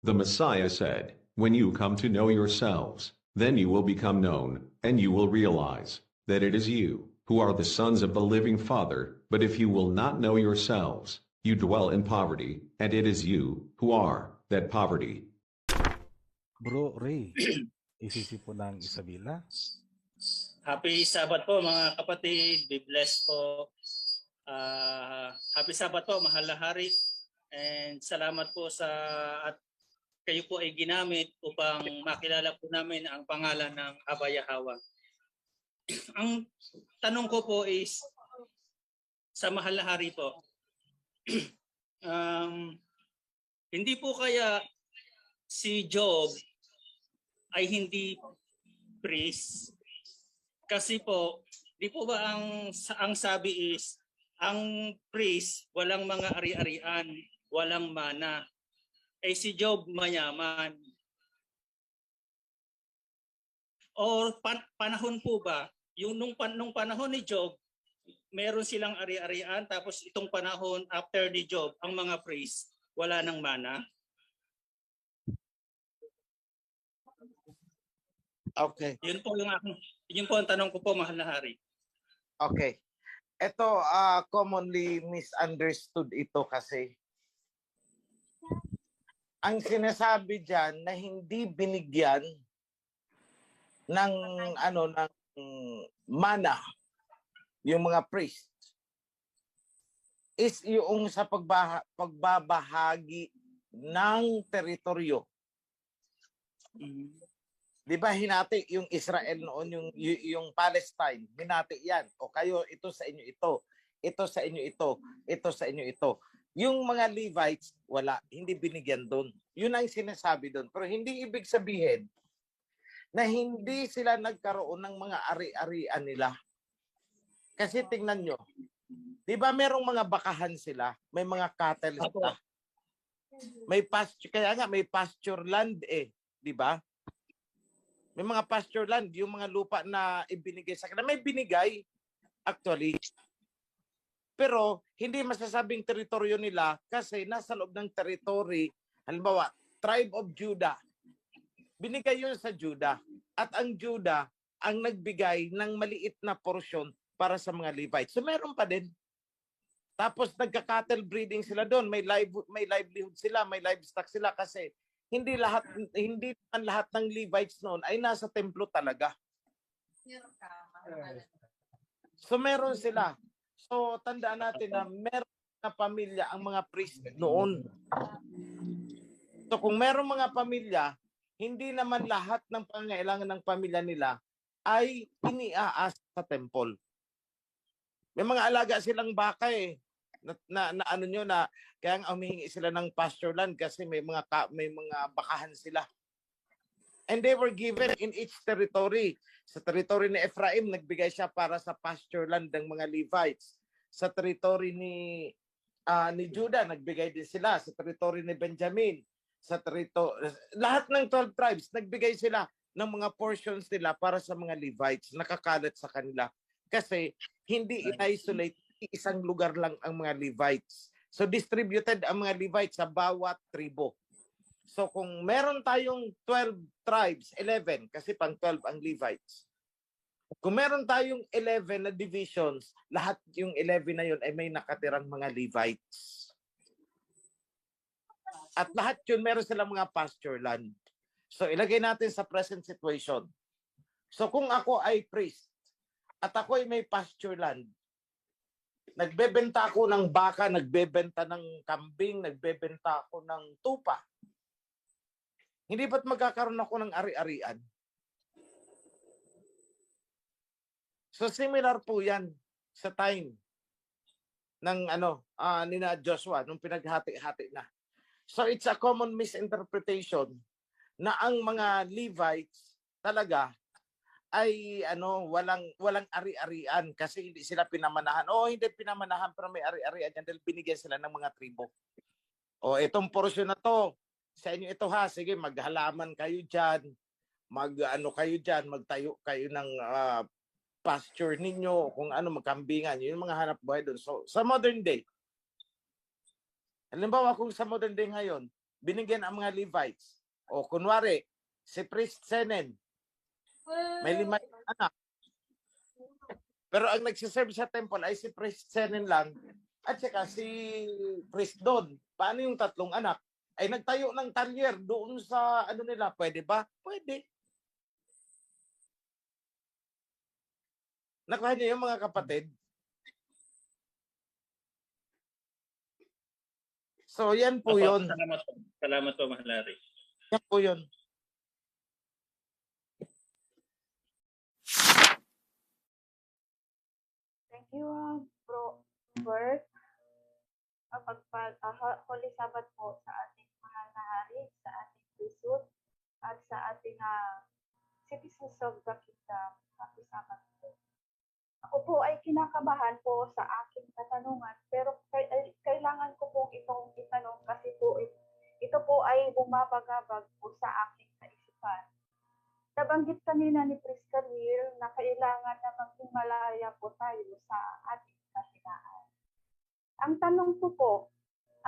The Messiah said, "When you come to know yourselves, then you will become known, and you will realize that it is you who are the sons of the living Father. But if you will not know yourselves, you dwell in poverty, and it is you who are that poverty." Bro Ray, isisipo ng Isabela. Happy Sabbath po mga kapatid. Be blessed po. Happy Sabbath po, mahal na hari. And salamat po sa at kayo po ay ginamit upang makilala po namin ang pangalan ng Aba Yahweh. Ang tanong ko po is sa mahal na hari po. Hindi po kaya si Job ay hindi priest? Kasi po, di po ba ang sabi is, ang priest, walang mga ari-arian, walang mana. Eh si Job mayaman. O panahon po ba, yung nung panahon ni Job, meron silang ari-arian, tapos itong panahon after ni Job, ang mga priest, wala nang mana? Okay. Yun po ang tanong ko po, mahal na hari. Okay. Ito, commonly misunderstood ito kasi. Ang sinasabi diyan na hindi binigyan ng mana yung mga priest is yung sa pagbabahagi ng teritoryo. Di ba hinati yung Israel noon, yung Palestine, hinati yan. O kayo, ito sa inyo ito, ito sa inyo ito, ito sa inyo ito. Yung mga Levites, wala, hindi binigyan doon. Yun ang sinasabi doon. Pero hindi ibig sabihin na hindi sila nagkaroon ng mga ari-arian nila. Kasi tingnan nyo, di ba merong mga bakahan sila, may mga cattle sila. May pasture, kaya nga may pasture land di ba? May mga pasture land, yung mga lupa na ibinigay sa kanila. May binigay, actually. Pero, hindi masasabing teritoryo nila kasi nasa loob ng territory, halimbawa, tribe of Judah. Binigay yun sa Judah. At ang Judah, ang nagbigay ng maliit na porsyon para sa mga Levites. So, meron pa din. Tapos, nagka-cattle breeding sila doon. May livelihood sila, may livestock sila kasi hindi naman lahat ng Levites noon ay nasa templo talaga. So meron sila. So tandaan natin na meron na pamilya ang mga priest noon. So kung meron mga pamilya, hindi naman lahat ng pangangailangan ng pamilya nila ay iniaas sa temple. May mga alaga silang baka na ano nyo na kaya humihingi sila ng pasture land kasi may mga bakahan sila. And they were given in each territory. Sa territory ni Ephraim, nagbigay siya para sa pasture land ng mga Levites. Sa territory ni Judah, nagbigay din sila. Sa territory ni Benjamin, lahat ng 12 tribes, nagbigay sila ng mga portions nila para sa mga Levites, nakakalat sa kanila. Kasi hindi in-isolate isang lugar lang ang mga Levites. So distributed ang mga Levites sa bawat tribo. So kung meron tayong 12 tribes, 11 kasi pang 12 ang Levites. Kung meron tayong 11 na divisions, lahat yung 11 na yun ay may nakatirang mga Levites. At lahat yun meron silang mga pasture land. So ilagay natin sa present situation. So kung ako ay priest at ako ay may pasture land, nagbebenta ako ng baka, nagbebenta ng kambing, nagbebenta ako ng tupa. Hindi ba't magkakaroon ako ng ari-arian? So similar po yan sa time ng nina Joshua nung pinaghati-hati na. So it's a common misinterpretation na ang mga Levites talaga ay walang ari-arian kasi hindi sila pinamanahan. Hindi pinamanahan pero may ari-arian yan dahil binigyan sila ng mga tribo. Itong portion na to, sa inyo ito ha, sige maghalaman kayo diyan, kayo diyan, magtayo kayo ng pasture ninyo, kung magkambingan, yun yung mga hanap buhay doon. So sa modern day, halimbawa kung sa modern day ngayon, binigyan ang mga Levites. O kunwari, si Priest Senen, may 5 anak. Pero ang nagsiserve sa temple ay si Priest Senen lang at saka si Priest Don. Paano yung 3 anak? Ay nagtayo ng talyer doon sa ano nila. Pwede ba? Pwede. Nakuha niyo yung mga kapatid? So yan po Opo, yun. salamat po. Salamat po, Mahal Larry. Yan po yun. Thank you, Bro Bert. Holy Sabbath po sa ating mahal na hari, sa ating priesthood, at sa ating citizens of the kingdom. Happy Sabbath po. Ako po ay kinakabahan po sa aking katanungan, pero kailangan ko pong itong itanong kasi po ito po ay bumabagabag po sa aking kaisipan. Nabanggit kanina ni Priest Camille na kailangan na maging malaya po tayo sa ating kahinaan. Ang tanong ko po,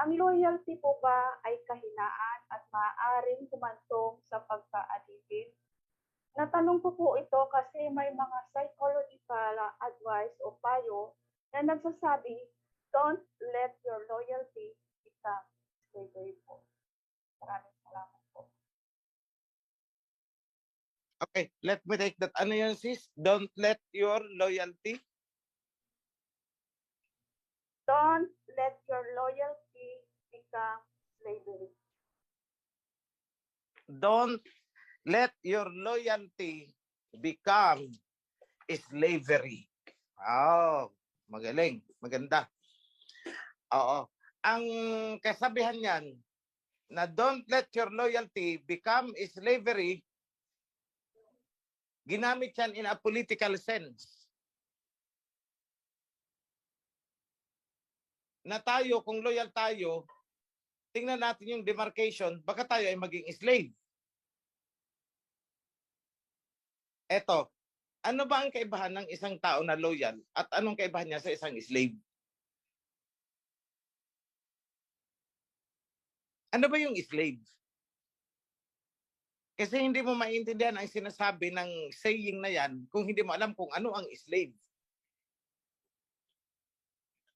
ang loyalty po ba ay kahinaan at maaaring humantong sa pagka-alipin? Natanong ko po ito kasi may mga psychological advice o payo na nagsasabi, don't let your loyalty become slavery po. Maraming salamat po. Okay, let me take that. Ano yun, sis? Don't let your loyalty. Don't let your loyalty become slavery. Don't let your loyalty become slavery. Oh, magaling. Maganda. Oo. Ang kasabihan niyan na don't let your loyalty become slavery, ginamit yan in a political sense. Na tayo, kung loyal tayo, tingnan natin yung demarcation, baka tayo ay maging slave. Eto, ano ba ang kaibahan ng isang tao na loyal at anong kaibahan niya sa isang slave? Ano ba yung slave? Kasi hindi mo maintindihan ang sinasabi ng saying na yan kung hindi mo alam kung ano ang slave.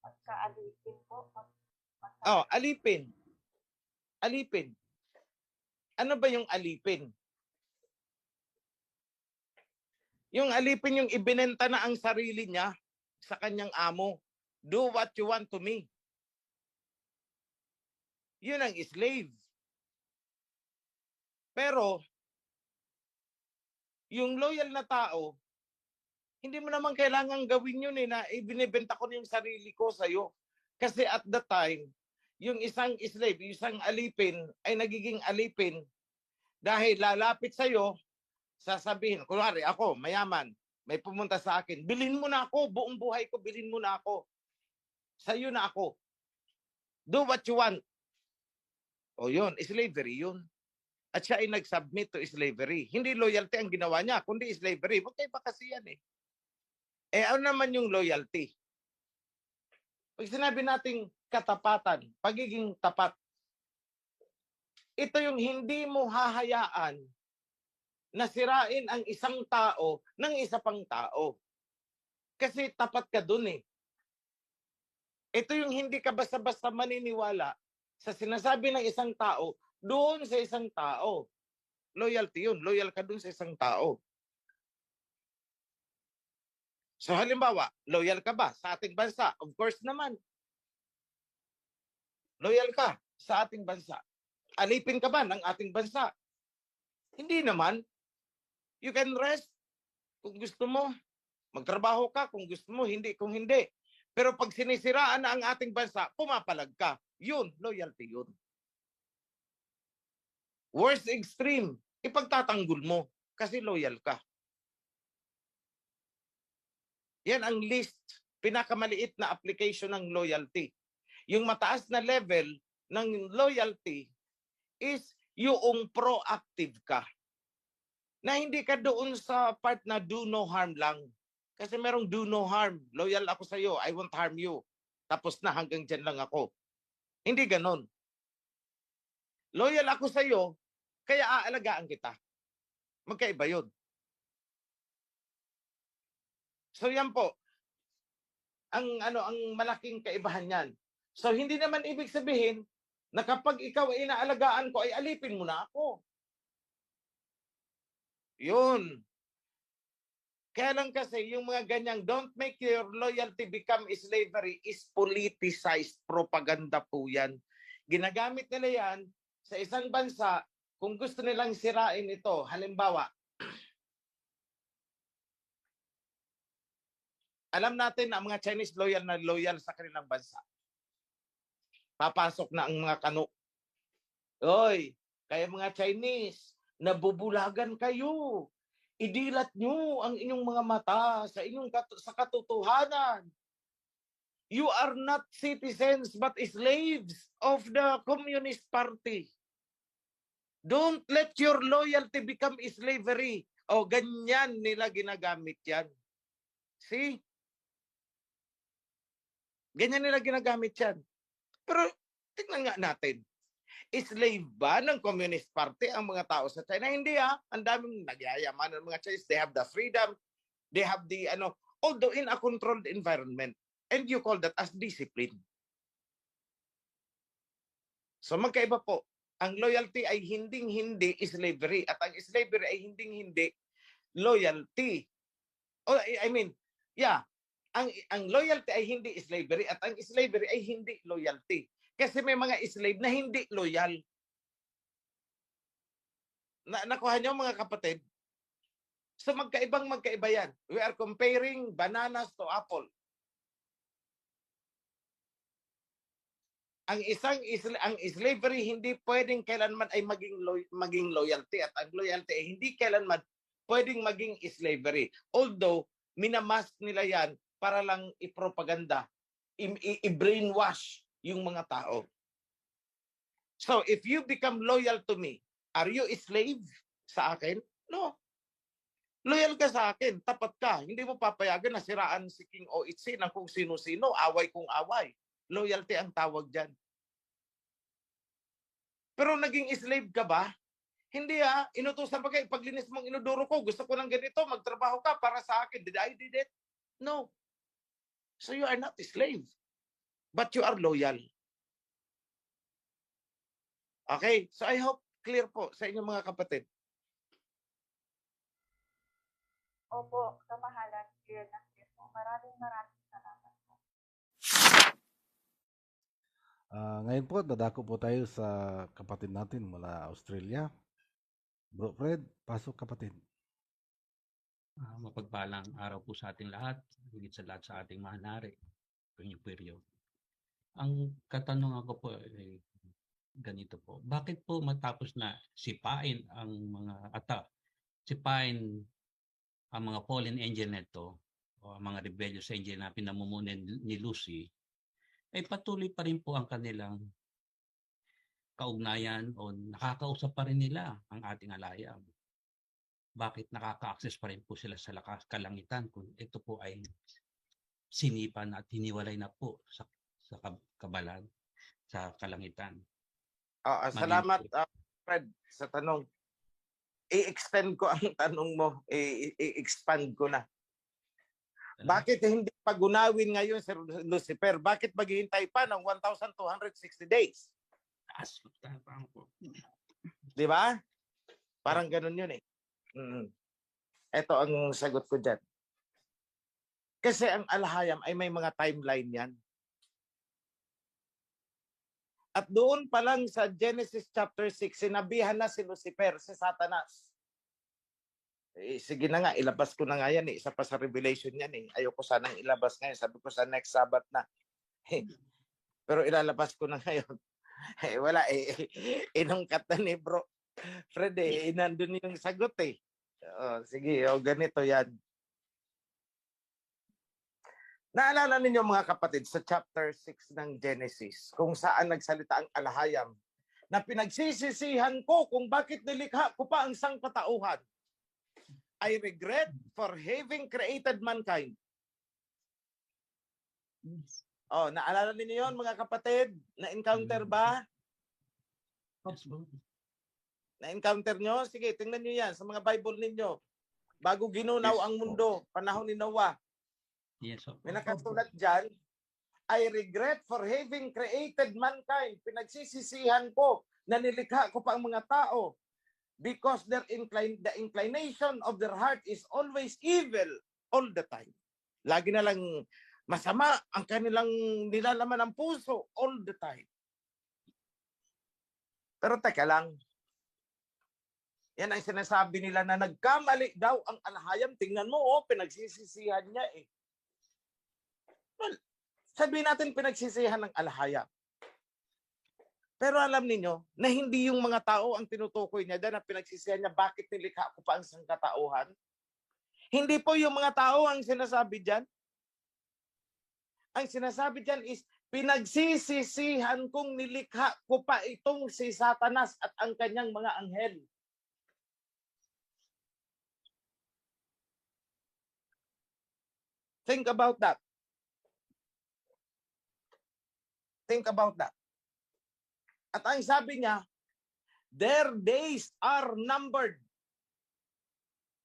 Pagka-alipin po. Oh, alipin. Alipin. Ano ba yung alipin? Yung alipin yung ibinenta na ang sarili niya sa kanyang amo. Do what you want to me. Yun ang slave. Pero, yung loyal na tao, hindi mo naman kailangan gawin yun na ibinibenta ko na yung sarili ko sa'yo. Kasi at the time, yung isang slave, yung isang alipin, ay nagiging alipin dahil lalapit sa'yo, sasabihin, kunwari ako, mayaman, may pumunta sa akin, bilhin mo na ako, buong buhay ko, bilhin mo na ako. Sa'yo na ako. Do what you want. O yun, slavery yun. At siya ay nag-submit to slavery. Hindi loyalty ang ginawa niya, kundi slavery. Magkaiba kasi yan eh. Eh ano naman yung loyalty? Pag sinabi nating katapatan, pagiging tapat, ito yung hindi mo hahayaan na sirain ang isang tao ng isa pang tao. Kasi tapat ka dun eh. Ito yung hindi ka basta-basta maniniwala sa sinasabi ng isang tao doon sa isang tao. Loyalty yun. Loyal ka doon sa isang tao. So halimbawa, loyal ka ba sa ating bansa? Of course naman. Loyal ka sa ating bansa. Alipin ka ba ng ating bansa? Hindi naman. You can rest kung gusto mo. Magtrabaho ka kung gusto mo, hindi kung hindi. Pero pag sinisiraan na ang ating bansa, pumapalag ka. Yun, loyalty yun. Worst extreme, ipagtatanggol mo kasi loyal ka. Yan ang least, pinakamaliit na application ng loyalty. Yung mataas na level ng loyalty is yung proactive ka. Na hindi ka doon sa part na do no harm lang. Kasi merong do no harm. Loyal ako sa iyo, I won't harm you. Tapos na hanggang dyan lang ako. Hindi ganon. Loyal ako sa iyo, kaya aalagaan kita. Magkaiba yun. So yan po, ang malaking kaibahan yan. So hindi naman ibig sabihin na kapag ikaw ay inaalagaan ko, ay alipin mo na ako. Yun. Kaya lang kasi yung mga ganyang don't make your loyalty become slavery is politicized propaganda po yan. Ginagamit nila yan sa isang bansa kung gusto nilang sirain ito. Halimbawa, alam natin na ang mga Chinese loyal sa kanilang bansa. Papasok na ang mga kano. Oy, kaya mga Chinese, nabubulagan kayo. Idilat nyo ang inyong mga mata sa katotohanan. You are not citizens but slaves of the Communist Party. Don't let your loyalty become slavery. O ganyan nila ginagamit yan. See? Ganyan nila ginagamit yan. Pero tingnan nga natin. Slave ba ng Communist Party ang mga tao sa China? Hindi Ang daming nagyayaman ng mga Chinese. They have the freedom. They have the although in a controlled environment. And you call that as discipline. So magkaiba po. Ang loyalty ay hinding-hindi slavery at ang slavery ay hinding-hindi loyalty. Ang loyalty ay hindi slavery at ang slavery ay hindi loyalty. Kasi may mga slave na hindi loyal. Nakuha niyo mga kapatid? So magkaiba yan. We are comparing bananas to apple. Ang slavery hindi pwedeng kailanman ay maging loyalty at ang loyalty ay hindi kailanman pwedeng maging slavery. Although minamask nila yan para lang ipropaganda, i-brainwash yung mga tao. So if you become loyal to me, are you a slave sa akin? No. Loyal ka sa akin, tapat ka. Hindi mo papayagan na siraan si King O-Itzi ng kung sino-sino, away kung away. Loyalty ang tawag dyan. Pero naging slave ka ba? Hindi inutusan pa kayo. Paglinis mong inuduro ko, gusto ko ng ganito, magtrabaho ka para sa akin. Did I did it? No. So you are not a slave. But you are loyal. Okay? So I hope clear po sa inyong mga kapatid. Opo, kamahalan. Clear na clear po. Maraming salamat po. Ngayon po, dadako po tayo sa kapatid natin mula Australia. Bro Fred, pasok kapatid. Mapagpalang araw po sa ating lahat, higit sa lahat sa ating mahanari, Panginoong Peryo. Ang katanungan ko po ay ganito po. Bakit po matapos na sipain ang mga fallen angel nito o ang mga rebellious angel na pinamumuno ni Lucy, ay patuloy pa rin po ang kanilang kaugnayan o nakakausap pa rin nila ang ating alayam. Bakit nakaka-access pa rin po sila sa kalangitan kung ito po ay sinipan at hiniwalay na po sa kabalan, sa kalangitan? Salamat, Fred, sa tanong. I-extend ko ang tanong mo. I-expand ko na. Bakit hindi pagunawin ngayon si Lucifer? Bakit maghihintay pa ng 1,260 days? Di ba? Parang ganun yun eh. Ito ang sagot ko dyan. Kasi ang alahayam ay may mga timeline yan. At doon pa lang sa Genesis chapter 6, sinabihan na si Lucifer, si Satanas. Sige na nga, ilabas ko na nga yan eh. Isa pa sa Revelation yan eh. Ayoko sanang ilabas ngayon. Sabi ko sa next Sabbath na. Pero ilalabas ko na ngayon. Wala eh. Inungkat na ni bro Fred eh. Nandun yung sagot eh. Sige, ganito yan. Naalala ninyo mga kapatid sa chapter 6 ng Genesis kung saan nagsalita ang alahayam na pinagsisisihan ko kung bakit nilikha ko pa ang sangkatauhan. I regret for having created mankind. Naalala ninyo yon mga kapatid? Na-encounter ba? Na-encounter nyo? Sige, tingnan nyo yan sa mga Bible ninyo. Bago ginunaw Yes, ang mundo, panahon ni Noah, Yes, opo. may nakasulat dyan, I regret for having created mankind. Pinagsisisihan ko na nilikha ko pa ang mga tao because the inclination of their heart is always evil all the time. Lagi na lang masama ang kanilang nilalaman ng puso all the time. Pero teka lang, yan ang sinasabi nila na nagkamali daw ang alahayam. Tingnan mo, pinagsisisihan niya eh. Well, sabihin natin pinagsisihan ng alahayam. Pero alam niyo na hindi yung mga tao ang tinutukoy niya dyan na pinagsisihan niya bakit nilikha ko pa ang sangkatauhan. Hindi po yung mga tao ang sinasabi dyan. Ang sinasabi dyan is pinagsisisihan kong nilikha ko pa itong si Satanas at ang kanyang mga anghel. Think about that. Think about that. At ang sabi niya, their days are numbered.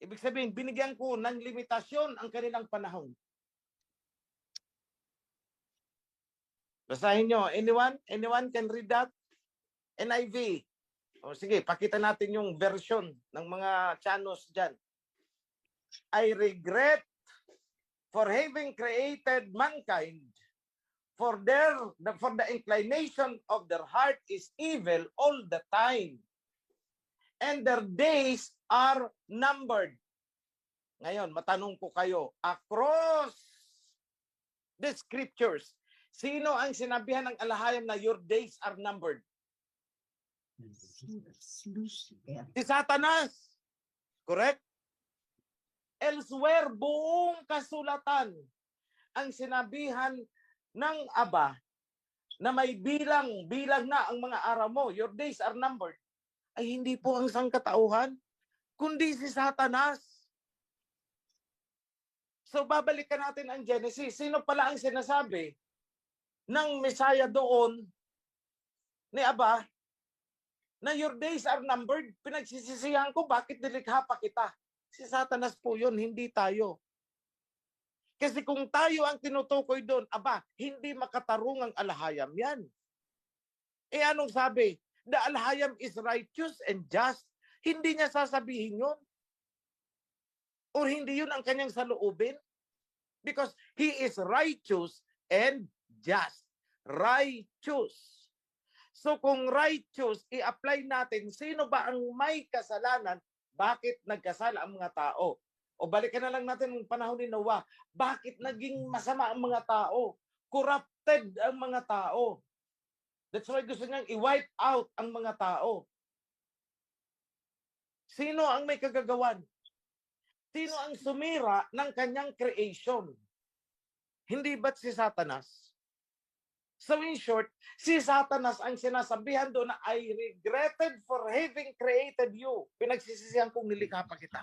Ibig sabihin, binigyan ko ng limitasyon ang kanilang panahon. Basahin nyo. Anyone can read that? NIV. O sige, pakita natin yung version ng mga chanos dyan. I regret for having created mankind, for the inclination of their heart is evil all the time, and their days are numbered. Ngayon, matanong ko kayo, across the scriptures, sino ang sinabihan ng alahayam na your days are numbered? Si Satanas. Correct? Elsewhere, buong kasulatan ang sinabihan ng Aba na may bilang na ang mga araw mo, your days are numbered, ay hindi po ang sangkatauhan, kundi si Satanas. So babalikan natin ang Genesis. Sino pala ang sinasabi ng Messiah doon ni Aba na your days are numbered? Pinagsisisihan ko, bakit nilikha pa kita? Si Satanas po yun, hindi tayo. Kasi kung tayo ang tinutukoy doon, aba, hindi makatarung ang alahayam yan. Eh anong sabi? The alahayam is righteous and just. Hindi niya sasabihin yun. Or hindi yun ang kanyang saloobin? Because he is righteous and just. Righteous. So kung righteous, i-apply natin, sino ba ang may kasalanan? Bakit nagkasala ang mga tao? O balikan na lang natin ng panahon ni Noah. Bakit naging masama ang mga tao? Corrupted ang mga tao. That's why gusto niyang i-wipe out ang mga tao. Sino ang may kagagawan? Sino ang sumira ng kanyang creation? Hindi ba't si Satanas? So in short, si Satanas ang sinasabihan doon na I regretted for having created you. Pinagsisisihan kong nilikha pa kita.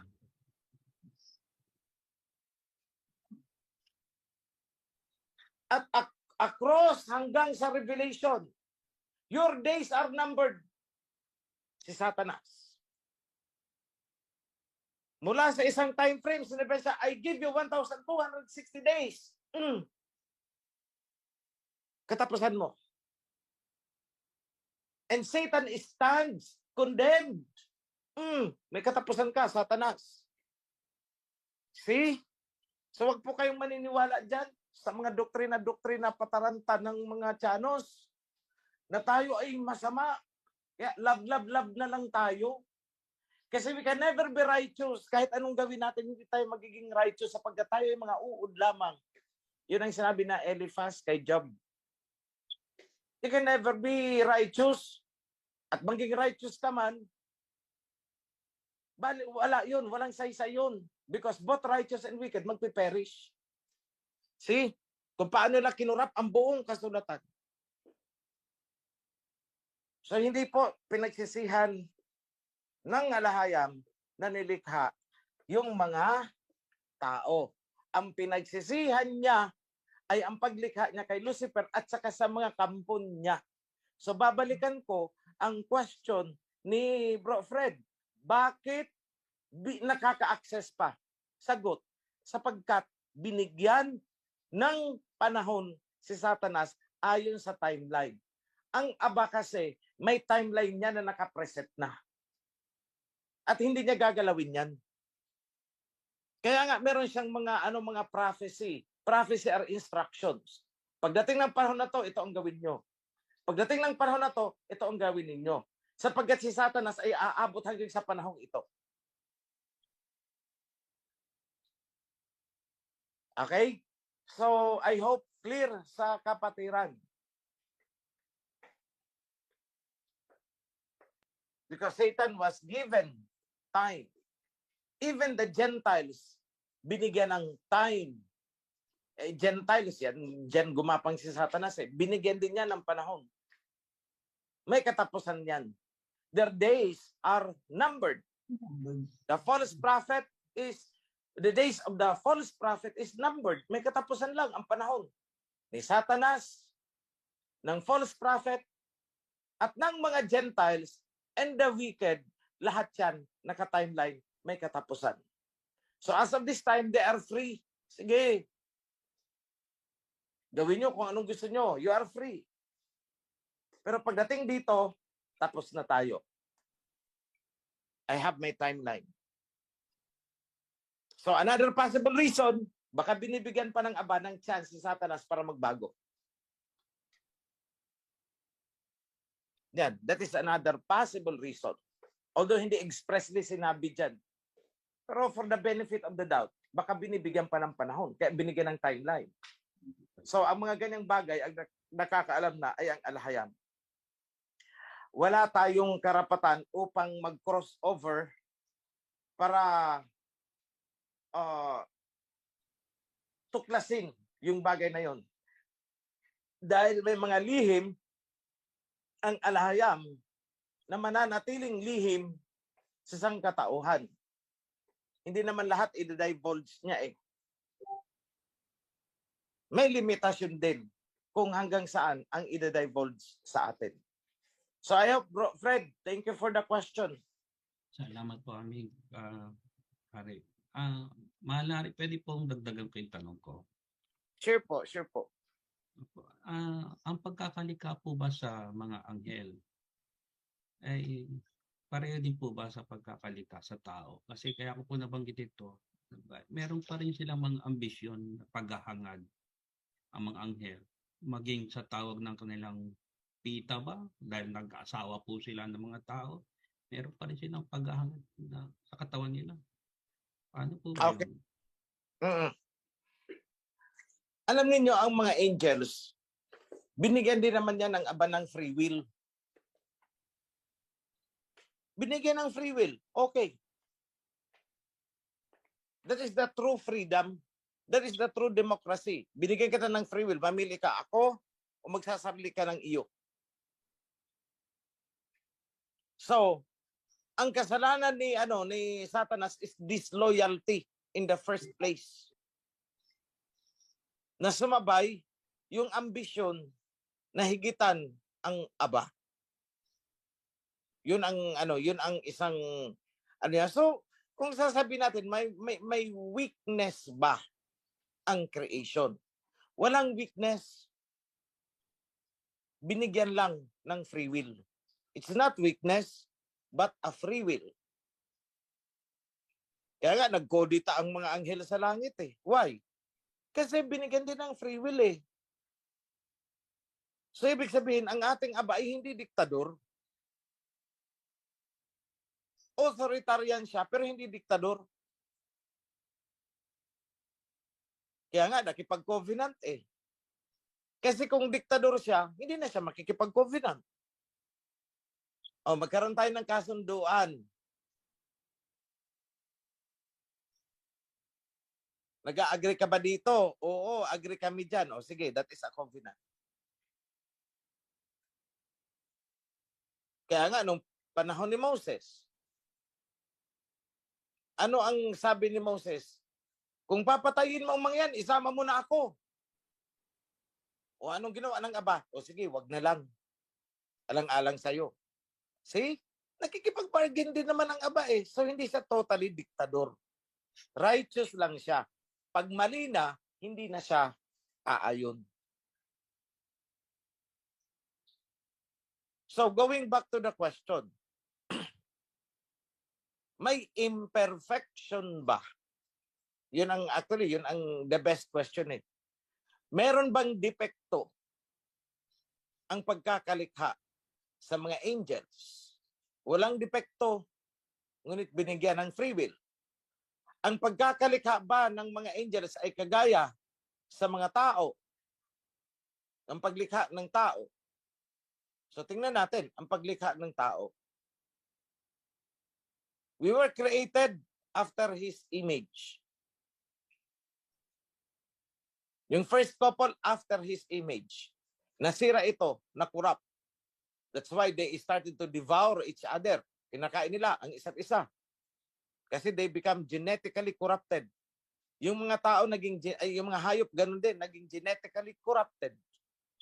At across hanggang sa Revelation, your days are numbered. Si Satanas. Mula sa isang time frame, sinabi siya, I give you 1,260 days. Katapusan mo. And Satan stands condemned. May katapusan ka, Satanas. See? So wag po kayong maniniwala dyan sa mga doktrina pataranta ng mga tiyanos na tayo ay masama. Kaya love na lang tayo. Kasi we can never be righteous. Kahit anong gawin natin, hindi tayo magiging righteous sapagkat tayo ay mga uod lamang. Yun ang sinabi na Eliphaz kay Job. You can never be righteous. At maging righteous ka man, wala yun, walang saysay yun. Because both righteous and wicked magpiperish. See? Kung paano nila kinurap ang buong kasulatan. So hindi po pinagsisihan ng alahayam na nilikha yung mga tao. Ang pinagsisihan niya ay ang paglikha niya kay Lucifer at saka sa mga kampon niya. So babalikan ko, ang question ni Bro Fred, bakit nakaka-access pa? Sagot, sapagkat binigyan ng panahon si Satanas ayon sa timeline. Ang aba kasi, may timeline niya na nakapreset na. At hindi niya gagalawin yan. Kaya nga, meron siyang mga prophecy. Prophecy are instructions. Pagdating ng panahon na to, ito ang gawin nyo. Pagdating ng panahon na to, ito ang gawin ninyo. Sapagkat si Satanas ay aabot hanggang sa panahong ito. Okay? So, I hope clear sa kapatiran. Because Satan was given time. Even the Gentiles, binigyan ng time. Gentiles yan, dyan gumapang si Satanas binigyan din niya ng panahon. May katapusan yan. Their days are numbered. The days of the false prophet is numbered. May katapusan lang ang panahon ni Satanas, ng false prophet, at ng mga Gentiles and the wicked. Lahat yan, naka-timeline, may katapusan. So as of this time, they are free. Sige, gawin nyo kung anong gusto nyo. You are free. Pero pagdating dito, tapos na tayo. I have my timeline. So another possible reason, baka binibigyan pa ng aba ng chance si Satanas para magbago. Yan, that is another possible reason. Although hindi expressly sinabi dyan. Pero for the benefit of the doubt, baka binibigyan pa ng panahon. Kaya binigyan ng timeline. So, ang mga ganyang bagay, ang nakakaalam na ay ang alahayam. Wala tayong karapatan upang mag-crossover para tuklasin yung bagay na yon. Dahil may mga lihim ang alahayam na mananatiling lihim sa sangkatauhan. Hindi naman lahat i-divulge niya May limitasyon din kung hanggang saan ang i-divulge sa atin. So I hope, Bro Fred, thank you for the question. Salamat po kami, Hari. Malari, pwede pong dagdagan ko yung tanong ko. Sure po, sure po. Ang pagkakalikha po ba sa mga anghel ay pareho din po ba sa pagkakalikha sa tao? Kasi kaya ko po nabanggit ito, meron pa rin silang mga ambisyon na paghahangad ang mga anghel, maging sa tawag ng kanilang pita ba? Dahil nag-asawa po sila ng mga tao, meron pa rin silang paghahangad sa katawan nila. Paano po ba Okay. yun? Alam niyo ang mga angels, binigyan din naman yan ng aba ng free will. Binigyan ng free will. Okay. That is the true freedom. That is the true democracy. Binigyan kita ng free will. Mamili ka ako o magsasarili ka ng iyo. So, ang kasalanan ni Satanas is disloyalty in the first place. Na sumabay yung ambisyon na higitan ang aba. Yun ang isang So, kung sasabihin natin may weakness ba ang creation? Walang weakness. Binigyan lang ng free will. It's not weakness, but a free will. Kaya nga, nagkodita ang mga anghel sa langit Why? Kasi binigyan din ng free will So, ibig sabihin, ang ating aba ay hindi diktador. Authoritarian siya, pero hindi diktador. Kaya nga, nakipag-covenant Kasi kung diktador siya, hindi na siya makikipag-covenant. Magkaroon tayo ng kasunduan. Nag-agree ka ba dito? Oo, agree kami dyan. Sige, that is a covenant. Kaya nga, nung panahon ni Moses, ano ang sabi ni Moses? Kung papatayin mo ang mga yan, isama mo na ako. O anong ginawa ng aba? Sige, wag na lang. Alang-alang sa'yo. See? Nakikipag-bargain din naman ang Aba eh. So hindi siya totally diktador. Righteous lang siya. Pag mali na, hindi na siya aayon. So going back to the question, may imperfection ba? Yun ang the best question eh. Meron bang depekto ang pagkakalikha sa mga angels? Walang depekto, ngunit binigyan ng free will. Ang pagkakalikha ba ng mga angels ay kagaya sa mga tao? Ang paglikha ng tao. So tingnan natin ang paglikha ng tao. We were created after His image. Yung first couple after His image. Nasira ito, na-corrupt. That's why they started to devour each other. Kinakain nila ang isa't isa. Kasi they become genetically corrupted. Yung mga tao, yung mga hayop, ganun din, naging genetically corrupted.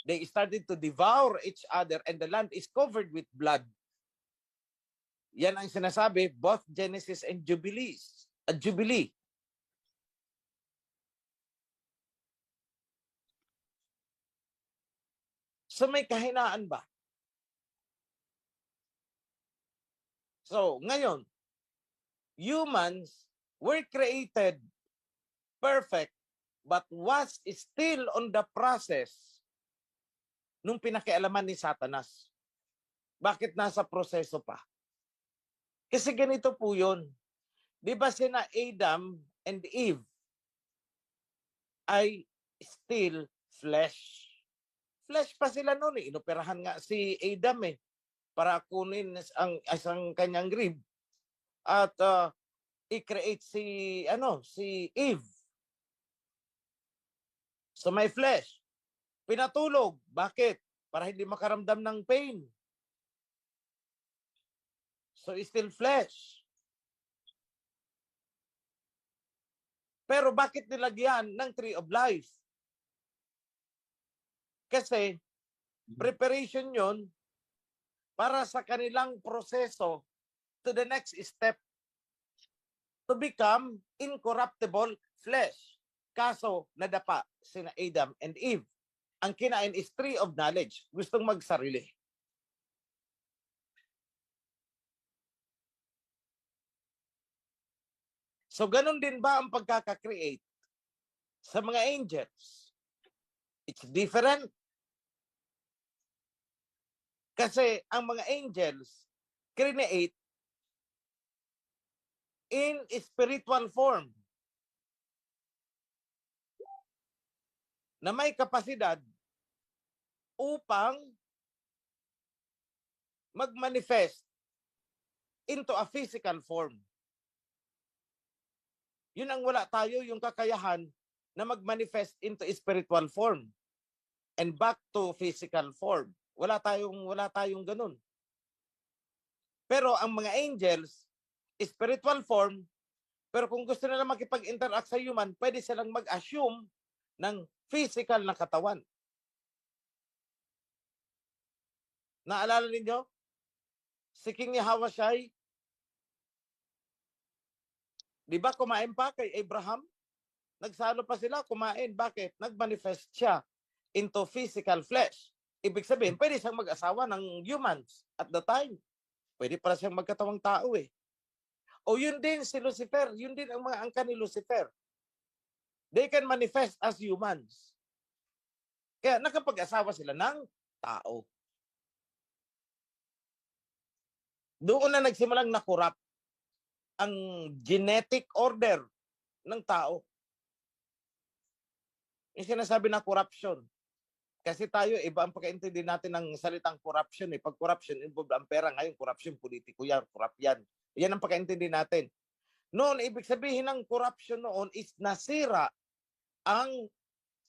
They started to devour each other and the land is covered with blood. Yan ang sinasabi, both Genesis and Jubilee. So may kahinaan ba? So ngayon, humans were created perfect but was still on the process nung pinakialaman ni Satanas. Bakit nasa proseso pa? Kasi ganito po yun. Di ba sina Adam and Eve ay still flesh? Flesh pa sila noon eh. Inoperahan nga si Adam eh para kunin ang isang kanyang rib at i-create si Eve. So may flesh. Pinatulog. Bakit? Para hindi makaramdam ng pain. So still flesh. Pero bakit nilagyan ng tree of life? Kasi preparation yon para sa kanilang proseso to the next step to become incorruptible flesh. Kaso nadapa sina Adam and Eve. Ang kinain is tree of knowledge. Gustong magsarili. So ganun din ba ang pagkaka-create sa mga angels? It's different. Kasi ang mga angels create in spiritual form na may kapasidad upang mag-manifest into a physical form. Yun ang wala tayo, yung kakayahan na mag-manifest into spiritual form and back to physical form. Wala tayong ganun. Pero ang mga angels, spiritual form, pero kung gusto nila makipag-interact sa human, pwede silang mag-assume ng physical na katawan. Naalala ninyo? Si King Yahawashi, di ba kumain pa kay Abraham? Nagsalo pa sila, kumain. Bakit? Nag-manifest siya into physical flesh. Ibig sabihin, pwede siyang mag-asawa ng humans at the time. Pwede para siyang magkatawang tao eh. O yun din si Lucifer. Yun din ang mga angka ni Lucifer. They can manifest as humans. Kaya nakapag-asawa sila ng tao. Doon na nagsimulang na-corrupt ang genetic order ng tao. Yung sinasabi na corruption. Kasi tayo, iba ang pagkaintindi natin ng salitang corruption. Eh. Pag corruption, involved ang pera. Ngayon, corruption, politiko yan, corrupt yan. Yan ang pagkaintindi natin. Noon, ibig sabihin ng corruption noon is nasira ang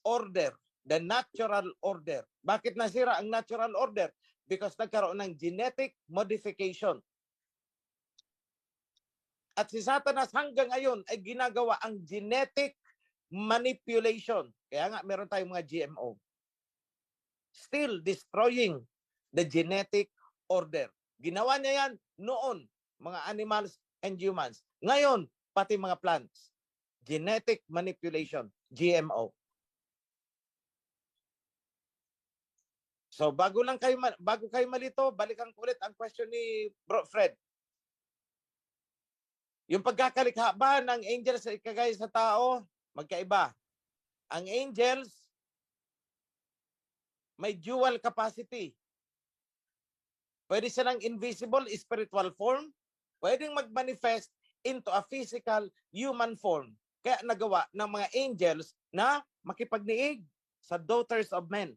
order, the natural order. Bakit nasira ang natural order? Because nagkaroon ng genetic modification. At si Satanas hanggang ngayon ay ginagawa ang genetic manipulation. Kaya nga meron tayong mga GMO. Still destroying the genetic order. Ginawa niya yan noon, mga animals and humans. Ngayon, pati mga plants. Genetic manipulation, GMO. So bago kayo malito, balikan ko ulit ang question ni Bro Fred. Yung pagkakalikha ba ng angels sa kagaya sa tao, magkaiba. Ang angels may dual capacity. Pwede silang invisible spiritual form, pwedeng mag-manifest into a physical human form. Kaya nagawa ng mga angels na makipagniig sa daughters of men.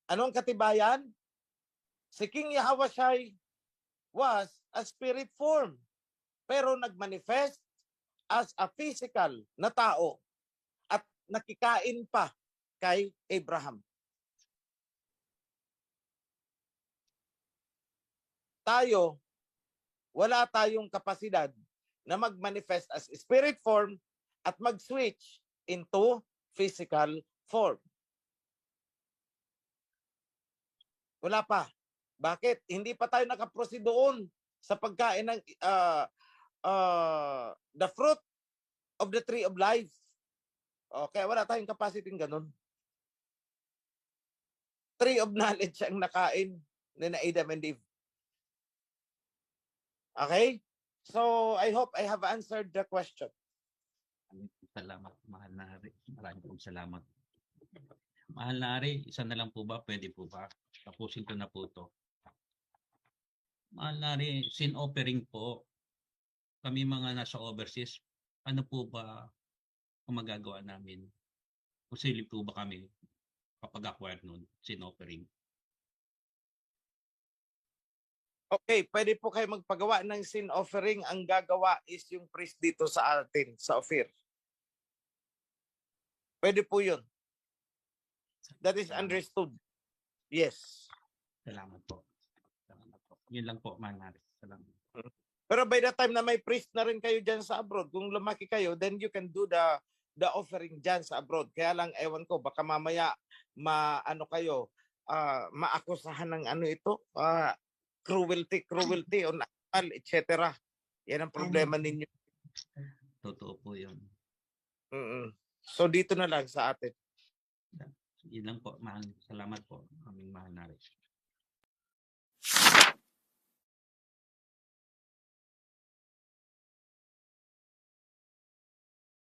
Anong katibayan? Si King Yahushua was a spirit form, pero nagmanifest as a physical na tao at nakikain pa kay Abraham. Tayo, wala tayong kapasidad na mag-manifest as spirit form at mag-switch into physical form. Wala pa. Bakit? Hindi pa tayo nakaproceed doon sa pagkain ng the fruit of the tree of life. Okay, wala tayong capacity ng ganun. Tree of knowledge ang nakain ni Adam and Eve. Okay? So, I hope I have answered the question. Salamat, mahal na Hari. Maraming pong salamat. Mahal na Hari, isa na lang po ba? Pwede po ba? Tapusin ko na po to. Mahal na Hari, sin offering po. Kami mga nasa overseas, ano po ba ang magagawa namin? Posible po ba kami kapag acquire nun, sin offering? Okay, pwede po kayo magpagawa ng sin offering. Ang gagawa is yung priest dito sa atin, sa Ophir. Pwede po yun. That is understood. Yes. Salamat po. Salamat po. Yun lang po, mahal na Hari. Salamat. Pero by the time na may priest na rin kayo dyan sa abroad, kung lumaki kayo, then you can do the offering dyan sa abroad. Kaya lang, ewan ko, baka mamaya maakusahan ng cruelty on animal, etc. Yan ang problema ninyo. Totoo po yun. So dito na lang sa atin. Yun lang po, mahal. Salamat po. Aming mahal na Hari.